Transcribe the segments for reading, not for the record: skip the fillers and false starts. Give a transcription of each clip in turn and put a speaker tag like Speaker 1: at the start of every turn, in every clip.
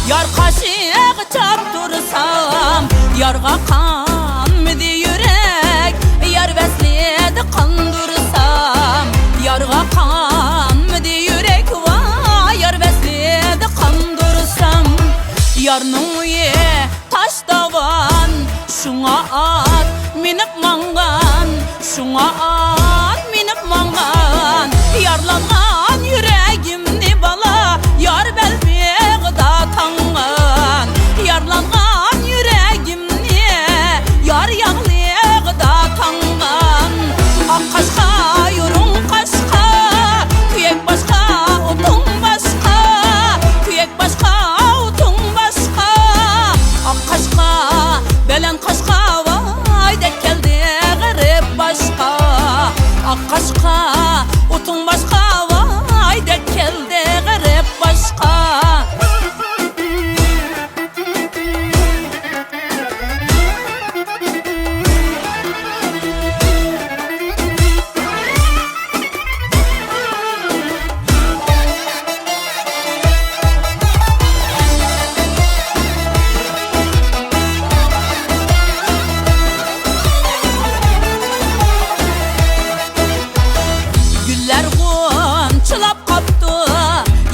Speaker 1: Yar kaşığı çaptırsam, yarga kanmıdı yürek, yar besledi kandırsam. Yarga kanmıdı yürek, vay yar besledi kandırsam. Yarnın uye taş davan, şuna at minip mangan, şuna at minip mangan. Yarlangan yüreğimni bala, yar belbeğda tangan. Yarlangan yüreğimni yar yağlıqda tangan. Ak kaşka yurun kaşka, kuyek başka otun başka, kuyek başka otun başka. Ak kaşka belen kaşka, vay dek geldi garip başka. Ak kaşka otun başka, vay dek geldi garip başka.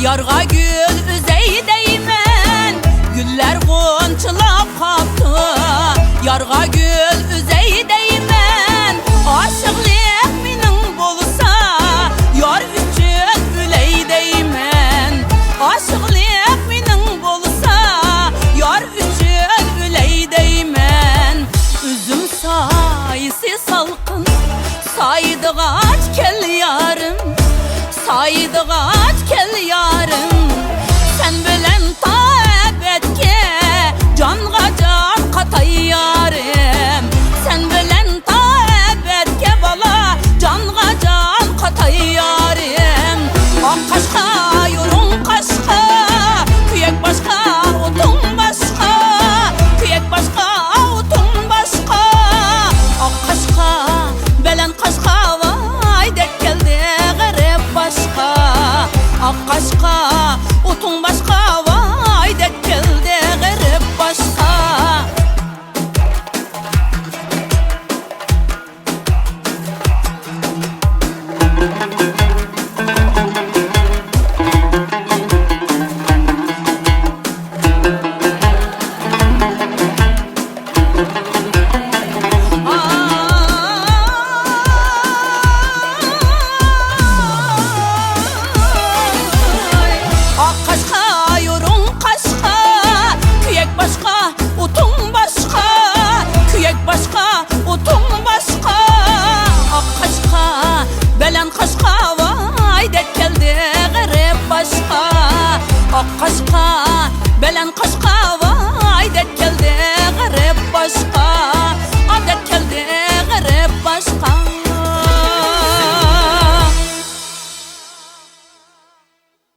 Speaker 1: Yarga gül üzey değmen, güller gonçılap kaptı. Yarga gül üzey değmen, aşıklık minin bolsa, yar üçün üley değmen. Aşıklık minin bolsa, yar üçün üley değmen. Üzüm sayısı salkın, saydı kaç kel yarım, saydı kaç kel yarım. Sen bilen taebetke, canga can katay yarım. Sen bilen taebetke bala, canga can katay yarım. Ak kaşka yurun kaşka, kuyek başka otun başka, kuyek başka otun başka. Ak kaşka belen kaşka, vay dek geldi garip başka. Ak kaşka